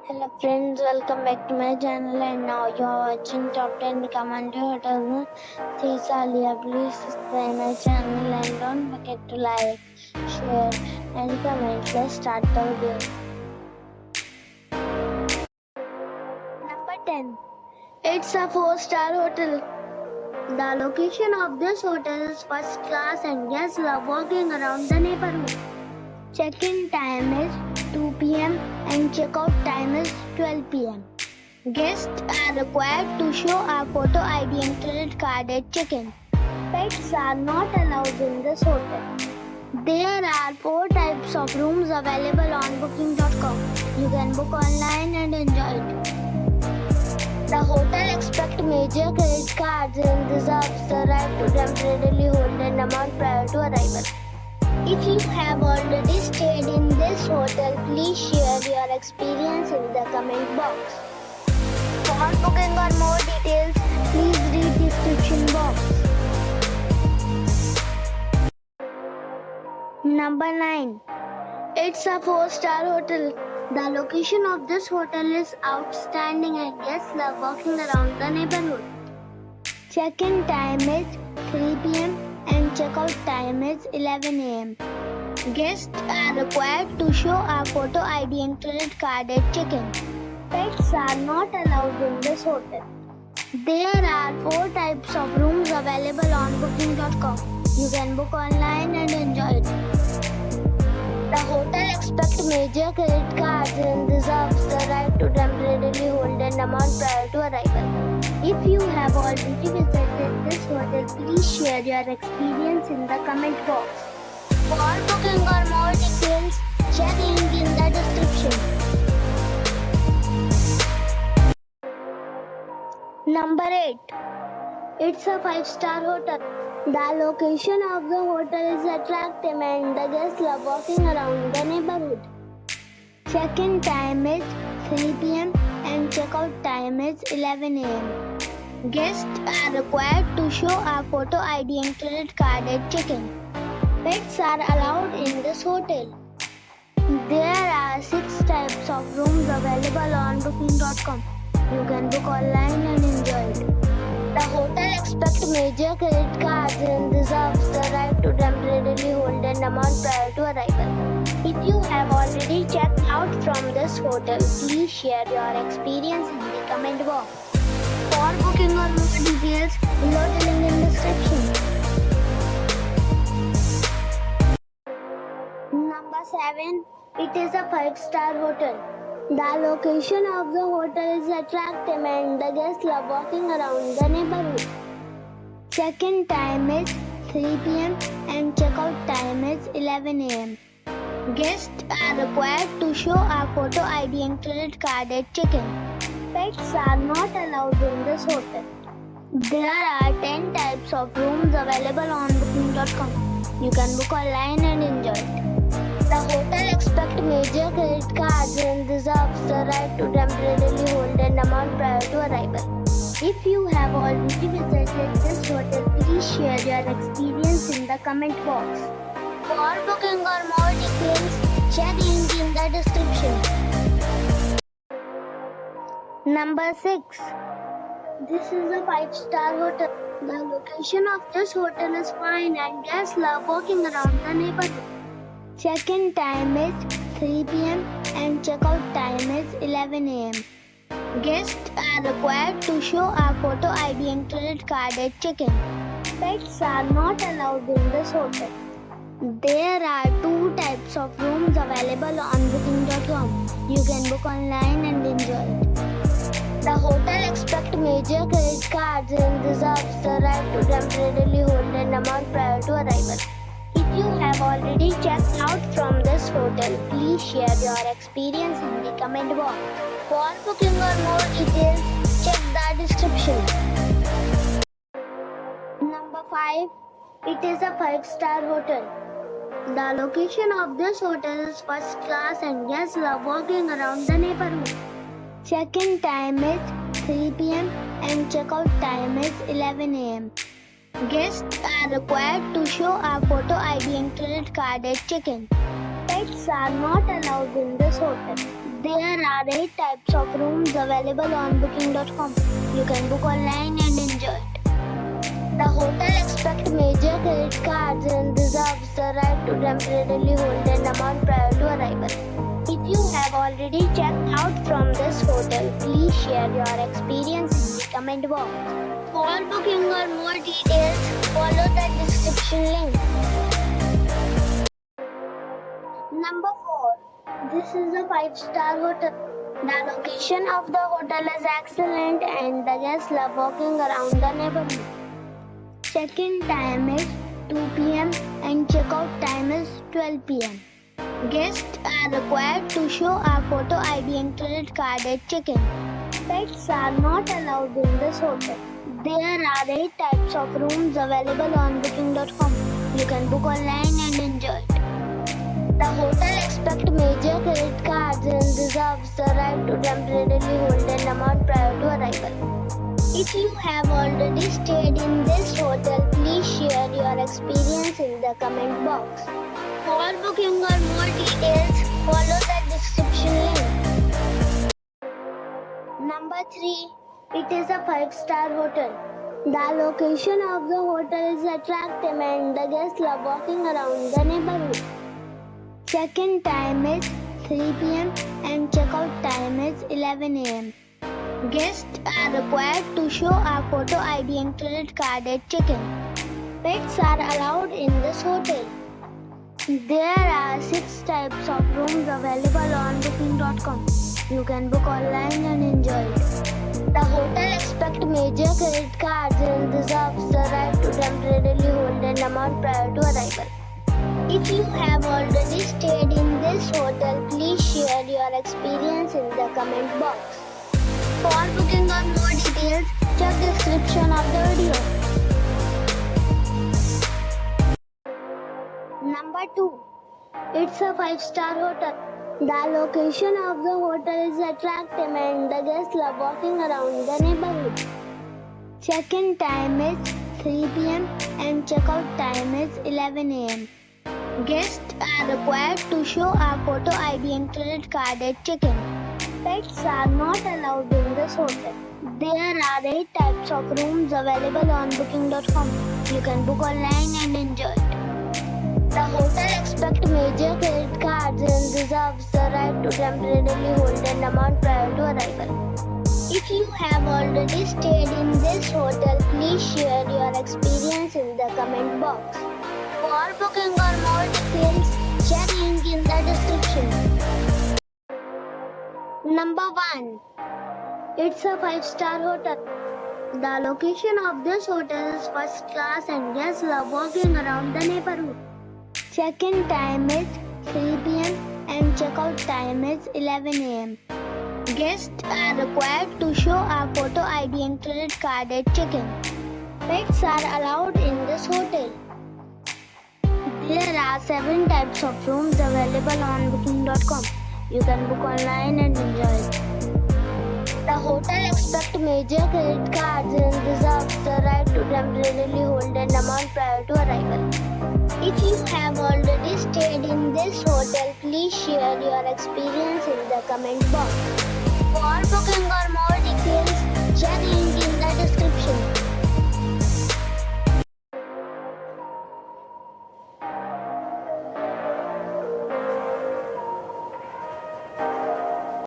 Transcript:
Hello friends, welcome back to my channel and now you are watching top 10 recommended hotels in Thessalia. Please subscribe my channel and don't forget to like, share and comment. Let's start the video. Number 10. It's a 4-star hotel. The location of this hotel is first class and guests love walking around the neighborhood. Check-in time is 2 p.m. and check-out time is 12 p.m. Guests are required to show a photo ID and credit card at check-in. Pets are not allowed in this hotel. There are 4 types of rooms available on booking.com. You can book online and enjoy it. The hotel expects major credit cards and reserves the right to temporarily hold an amount prior to arrival. If you have already stayed in this hotel, please share your experience in the comment box. For booking or more details, please read description box. Number 9. It's a 4-star hotel. The location of this hotel is outstanding and guests love walking around the neighborhood. Check-in time is 3 p.m. and check-out time is 11 a.m. Guests are required to show a photo ID and credit card at check-in. Pets are not allowed in this hotel. There are 4 types of rooms available on booking.com. You can book online and enjoy it. The hotel expects major credit cards and reserves the right to temporarily hold an amount prior to arrival. If you have already visited this hotel, please share your experience in the comment box. For booking or more details, check link in the description. Number 8. It's a 5-star hotel. The location of the hotel is attractive and the guests love walking around the neighborhood. Check-in time is 3 p.m. and check-out time is 11 a.m. Guests are required to show a photo ID and credit card at check-in. Pets are allowed in this hotel. There are 6 types of rooms available on booking.com. You can book online and enjoy it. The hotel expects major credit cards and reserves the right to temporarily hold an amount prior to arrival. If you have already checked out from this hotel, please share your experience in the comment box. For booking or more details, below the link in description. Number 7. It is a 5-star hotel. The location of the hotel is attractive and the guests love walking around the neighborhood. Check-in time is 3 p.m. and check-out time is 11 a.m. Guests are required to show a photo ID and credit card at check-in. Pets are not allowed in this hotel. There are 10 types of rooms available on booking.com. You can book online and enjoy it. The hotel expects major credit cards and reserves the right to temporarily hold an amount prior to arrival. If you have already visited this hotel, please share your experience in the comment box. For booking or more details, check link in the description. Number 6. This is a 5-star hotel. The location of this hotel is fine and guests love walking around the neighborhood. Check-in time is 3 p.m. and check-out time is 11 a.m. Guests are required to show a photo ID and credit card at check-in. Pets are not allowed in this hotel. There are 2 types of rooms available on booking.com. You can book online and enjoy it. The hotel expects major credit cards and reserves the right to temporarily hold an amount prior to arrival. If you have already checked out from this hotel, please share your experience in the comment box. For booking or more details, check the description. Number 5. It is a 5-star hotel. The location of this hotel is first class and guests love walking around the neighborhood. Check-in time is 3 p.m. and check-out time is 11 a.m. Guests are required to show a photo ID and credit card at check-in. Pets are not allowed in this hotel. There are 8 types of rooms available on booking.com. You can book online and enjoy it. The hotel expects major credit cards and reserves the right to temporarily hold an amount prior to arrival. If you have already checked out from this hotel, please share your experience in the comment box. For booking or more details, follow the description link. Number 4. This is a 5-star hotel. The location of the hotel is excellent and the guests love walking around the neighborhood. Check-in time is 2 p.m. and check-out time is 12 p.m. Guests are required to show a photo ID and credit card at check-in. Pets are not allowed in this hotel. There are 8 types of rooms available on booking.com. You can book online and enjoy it. The hotel expects major credit cards and reserves the right to temporarily hold an amount prior to arrival. If you have already stayed in this hotel, please share your experience in the comment box. For booking or more details, follow the description link. Number 3. It is a 5-star hotel. The location of the hotel is attractive and the guests love walking around the neighborhood. Check-in time is 3 p.m. and check-out time is 11 a.m. Guests are required to show a photo ID and credit card at check-in. Pets are allowed in this hotel. There are 6 types of rooms available on booking.com. You can book online and enjoy it. The hotel expects major credit cards and reserves the right to temporarily hold an amount prior to arrival. If you have already stayed in this hotel, please share your experience in the comment box. For booking or more details, check the description of the video. Number 2. It's a 5-star hotel. The location of the hotel is attractive and the guests love walking around the neighborhood. Check-in time is 3 p.m. and check-out time is 11 a.m. Guests are required to show a photo ID and credit card at check-in. Pets are not allowed in this hotel. There are 8 types of rooms available on booking.com. You can book online and enjoy it. The hotel expects major credit cards and reserves the right to temporarily hold an amount prior to arrival. If you have already stayed in this hotel, please share your experience in the comment box. For booking or more details, check link in the description. Number 1. It's a 5-star hotel. The location of this hotel is first class and guests love walking around the neighborhood. Check-in time is 3 p.m. and check-out time is 11 a.m. Guests are required to show a photo ID and credit card at check-in. Pets are allowed in this hotel. There are 7 types of rooms available on booking.com. You can book online and enjoy it. The hotel expects major credit cards and reserves the right to temporarily hold an amount prior to arrival. If you have already stayed in this hotel, please share your experience in the comment box. For booking or more details, check link in the description.